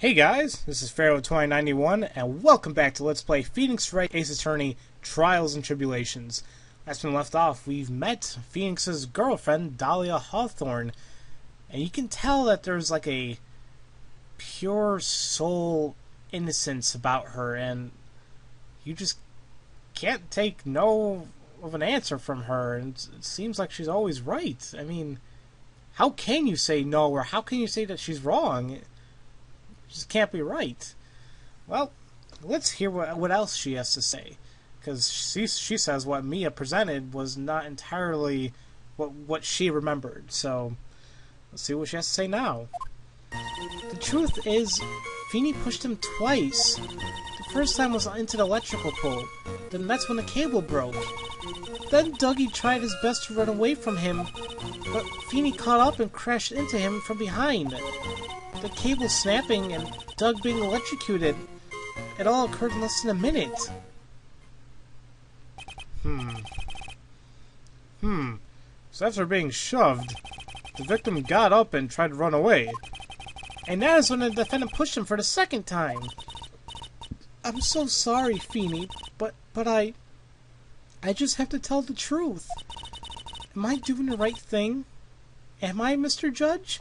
Hey guys, this is Pharaoh 2091, and welcome back to Let's Play Phoenix Wright Ace Attorney Trials and Tribulations. Last when left off, we've met Phoenix's girlfriend, Dalia Hawthorne, and you can tell that there's like a pure soul innocence about her, and you just can't take no of an answer from her, and it seems like she's always right. I mean, how can you say no, or how can you say that she's wrong? Just can't be right. Well, let's hear what else she has to say, because she says what Mia presented was not entirely what she remembered. So let's see what she has to say now. The truth is, Feeny pushed him twice. The first time was into the electrical pole. Then that's when the cable broke. Then Dougie tried his best to run away from him, but Feeny caught up and crashed into him from behind. The cable snapping and Doug being electrocuted. It all occurred in less than a minute. So after being shoved, the victim got up and tried to run away. And that is when the defendant pushed him for the second time. I'm so sorry, Feeny, but I just have to tell the truth. Am I doing the right thing? Am I, Mr. Judge?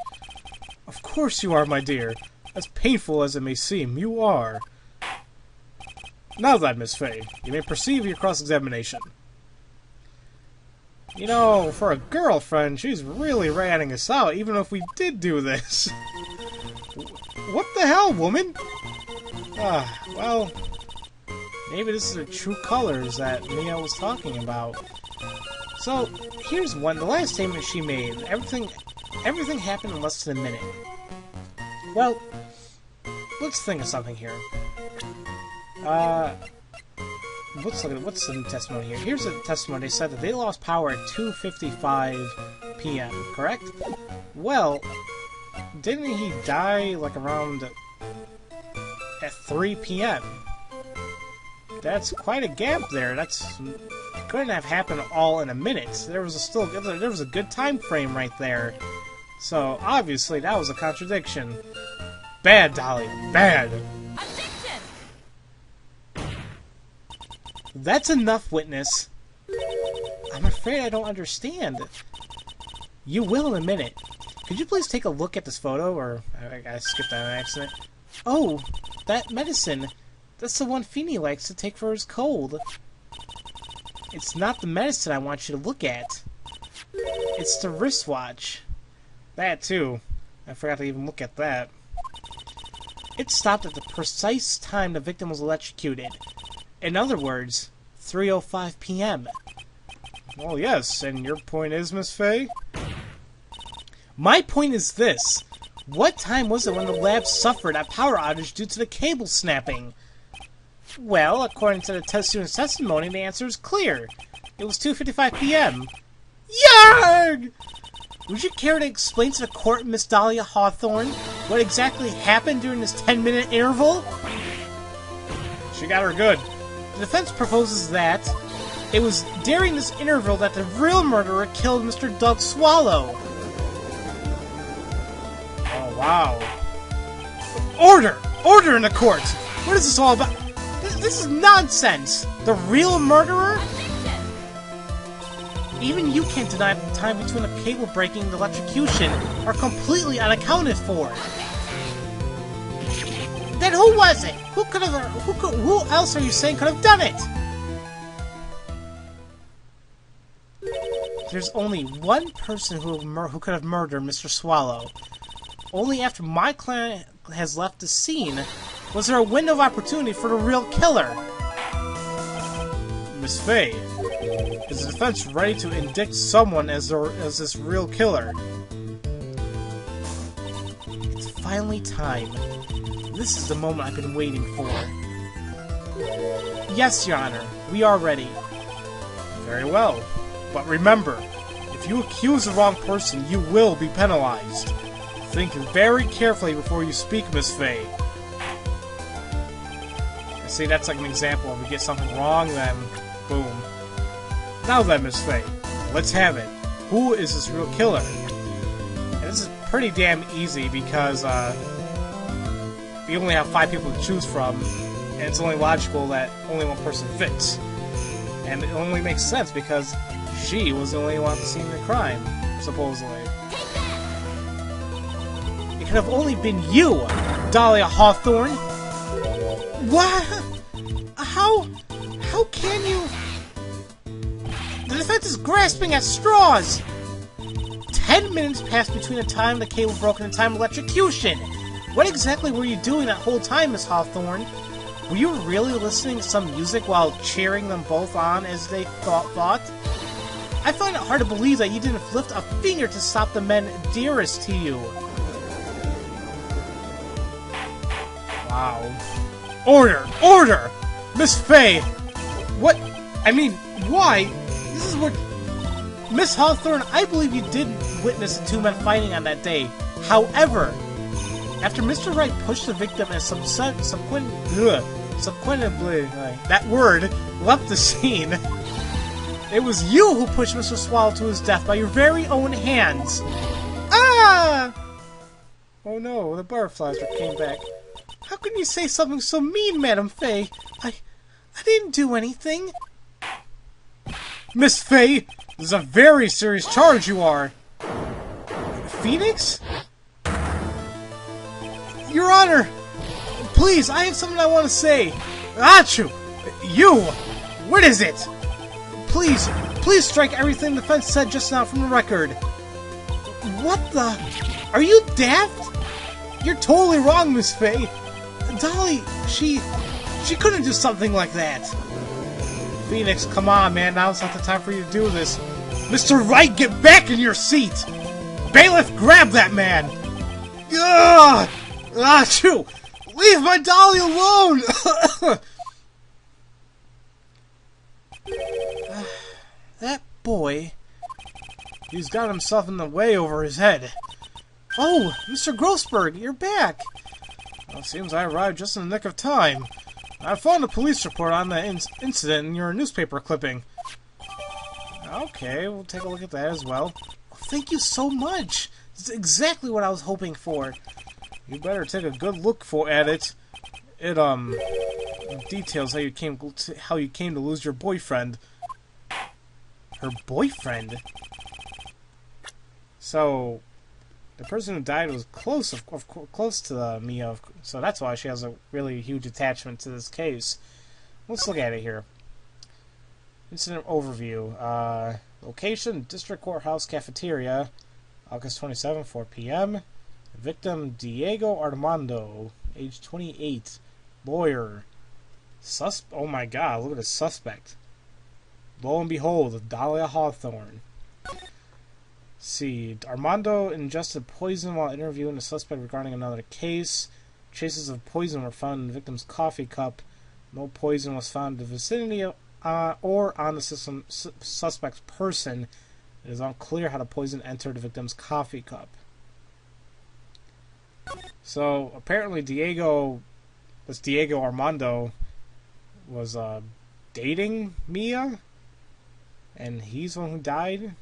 Of course you are, my dear. As painful as it may seem, you are. Now then, Miss Fay, you may proceed with your cross-examination. You know, for a girlfriend, she's really ratting us out, even if we did do this. What the hell, woman? Well, maybe this is the true colors that Mia was talking about. So, here's one. The last statement she made. Everything happened in less than a minute. Well, let's think of something here. What's the testimony here? Here's a testimony. They said that they lost power at 2:55 p.m., correct? Well, didn't he die like around at 3 p.m.? That's quite a gap there. Couldn't have happened all in a minute. There was a good time frame right there. So obviously that was a contradiction. Bad, Dalia, bad. Objection! That's enough, witness. I'm afraid I don't understand. You will in a minute. Could you please take a look at this photo, or I skipped that on accident? Oh, that medicine. That's the one Feeny likes to take for his cold. It's not the medicine I want you to look at. It's the wristwatch. That too. I forgot to even look at that. It stopped at the precise time the victim was electrocuted. In other words, 3:05 p.m. Well, yes, and your point is, Miss Fay? My point is this. What time was it when the lab suffered a power outage due to the cable snapping? Well, according to the student's testimony, the answer is clear. It was 2:55 p.m. Yarg! Would you care to explain to the court, Miss Dalia Hawthorne, what exactly happened during this 10-minute interval? She got her good. The defense proposes that it was during this interval that the real murderer killed Mr. Doug Swallow. Oh, wow. Order! Order in the court! What is this all about? This is nonsense! The real murderer? Even you can't deny that the time between the cable breaking and the electrocution are completely unaccounted for. Then who was it? Who else are you saying could have done it? There's only one person who could have murdered Mr. Swallow. Only after my client has left the scene was there a window of opportunity for the real killer. Miss Fay, is the defense ready to indict someone as this real killer? It's finally time. This is the moment I've been waiting for. Yes, Your Honor, we are ready. Very well. But remember, if you accuse the wrong person, you will be penalized. Think very carefully before you speak, Miss Fay. See, that's like an example. If we get something wrong, then boom. Now then, Miss Fay, let's have it. Who is this real killer? And this is pretty damn easy because you only have 5 people to choose from, and it's only logical that only one person fits. And it only makes sense because she was the only one at the scene of the crime, supposedly. It could have only been you, Dalia Hawthorne! What? How can you... The defense is grasping at straws! 10 minutes passed between the time the cable broke and the time of electrocution! What exactly were you doing that whole time, Miss Hawthorne? Were you really listening to some music while cheering them both on as they thought? I find it hard to believe that you didn't lift a finger to stop the men dearest to you. Wow. Order! Order! Miss Faye! What? I mean, why? This is what... Miss Hawthorne, I believe you did witness the 2 men fighting on that day. However, after Mr. Wright pushed the victim and subsequently, that word, left the scene, it was you who pushed Mr. Swallow to his death by your very own hands. Ah! Oh no, the butterflies came back. How can you say something so mean, Madame Faye? I didn't do anything. Miss Faye, this is a very serious charge you are. Phoenix? Your Honor! Please, I have something I want to say. Achoo! You! What is it? Please strike everything the defense said just now from the record. What the? Are you daft? You're totally wrong, Miss Faye. Dolly, she couldn't do something like that. Phoenix, come on, man. Now's not the time for you to do this. Mr. Wright, get back in your seat! Bailiff, grab that man! Ugh! Achoo! Leave my Dolly alone! That boy... He's got himself in the way over his head. Oh, Mr. Grossberg, you're back! Well, it seems I arrived just in the nick of time. I found a police report on the incident in your newspaper clipping. Okay, we'll take a look at that as well. Oh, thank you so much! This is exactly what I was hoping for. You better take a good look at it. It details how you came to lose your boyfriend. Her boyfriend? So, the person who died was close to Mia, so that's why she has a really huge attachment to this case. Let's look at it here. Incident overview. Location, District Courthouse Cafeteria, August 27, 4 p.m. Victim, Diego Armando, age 28. Lawyer. Oh my god, look at the suspect. Lo and behold, Dalia Hawthorne. See, Armando ingested poison while interviewing the suspect regarding another case. Traces of poison were found in the victim's coffee cup. No poison was found in the vicinity or on the suspect's person. It is unclear how the poison entered the victim's coffee cup. So, apparently Diego Armando was dating Mia, and he's the one who died?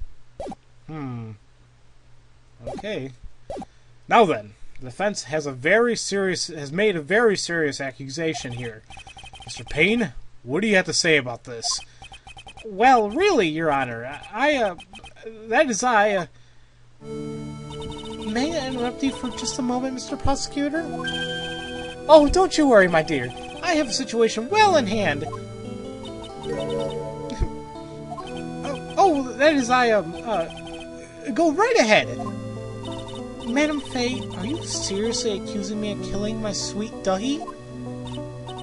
Okay. Now then, the defense has made a very serious accusation here. Mr. Payne, what do you have to say about this? Well, really, Your Honor, May I interrupt you for just a moment, Mr. Prosecutor? Oh, don't you worry, my dear. I have a situation well in hand. Go right ahead. Madam Faye, are you seriously accusing me of killing my sweet Dougie?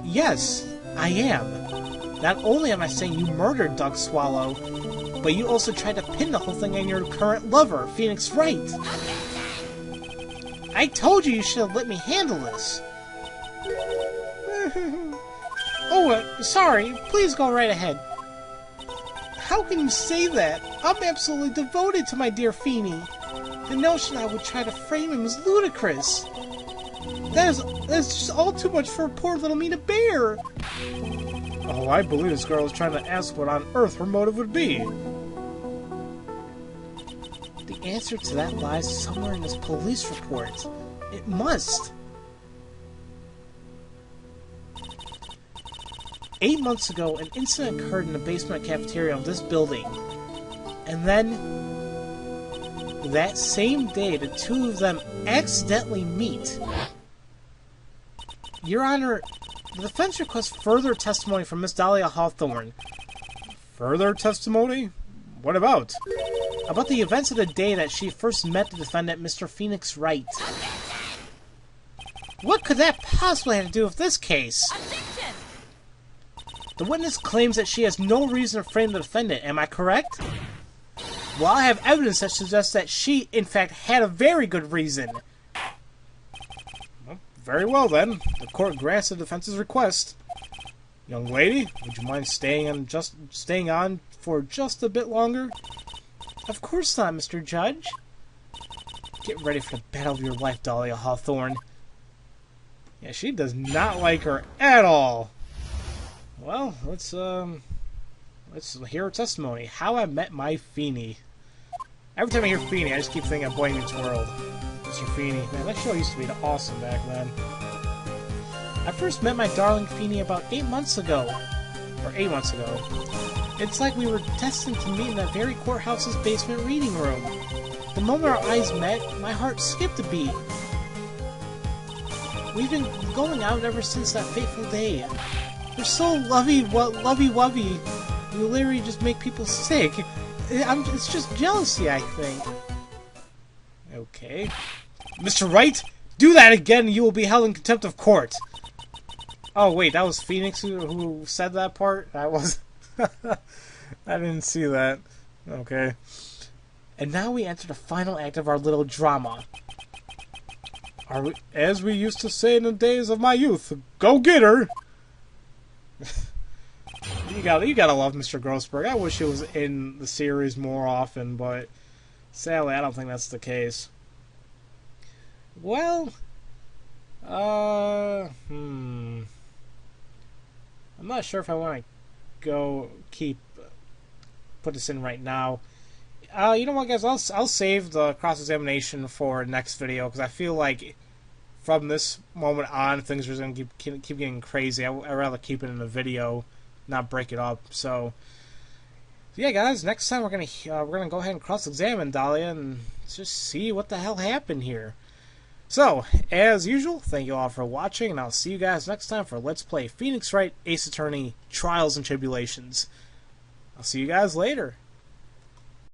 Yes, I am. Not only am I saying you murdered Doug Swallow, but you also tried to pin the whole thing on your current lover, Phoenix Wright. I told you should have let me handle this. Sorry. Please go right ahead. How can you say that? I'm absolutely devoted to my dear Feeny. The notion I would try to frame him is ludicrous. That's just all too much for poor little me to bear. Oh, I believe this girl is trying to ask what on earth her motive would be. The answer to that lies somewhere in this police report. It must. 8 months ago, an incident occurred in the basement cafeteria of this building. And then, that same day, the two of them accidentally meet. Your Honor, the defense requests further testimony from Miss Dalia Hawthorne. Further testimony? What about? About the events of the day that she first met the defendant, Mr. Phoenix Wright. What could that possibly have to do with this case? Objection! The witness claims that she has no reason to frame the defendant. Am I correct? Well, I have evidence that suggests that she, in fact, had a very good reason. Well, very well, then. The court grants the defense's request. Young lady, would you mind staying on for just a bit longer? Of course not, Mr. Judge. Get ready for the battle of your life, Dalia Hawthorne. Yeah, she does not like her at all. Well, let's hear her testimony. How I met my Feeny. Every time I hear Feeny, I just keep thinking of Boy Meets World. Mr. Feeny. Man, that show used to be awesome back then. I first met my darling Feeny about 8 months ago. Or 8 months ago. It's like we were destined to meet in that very courthouse's basement reading room. The moment our eyes met, my heart skipped a beat. We've been going out ever since that fateful day. They're so lovey-wovey. You literally just make people sick. It's just jealousy, I think. Okay. Mr. Wright, do that again and you will be held in contempt of court. Oh, wait, that was Phoenix who said that part? That was... I didn't see that. Okay. And now we enter the final act of our little drama. As we used to say in the days of my youth, go get her! You gotta love Mr. Grossberg. I wish he was in the series more often, but sadly I don't think that's the case. Well, I'm not sure if I want to put this in right now. You know what, guys? I'll save the cross-examination for next video because I feel like from this moment on, things are going to keep getting crazy. I'd rather keep it in a video, not break it up. So, yeah, guys, next time we're gonna go ahead and cross-examine Dalia and just see what the hell happened here. So, as usual, thank you all for watching, and I'll see you guys next time for Let's Play Phoenix Wright Ace Attorney Trials and Tribulations. I'll see you guys later.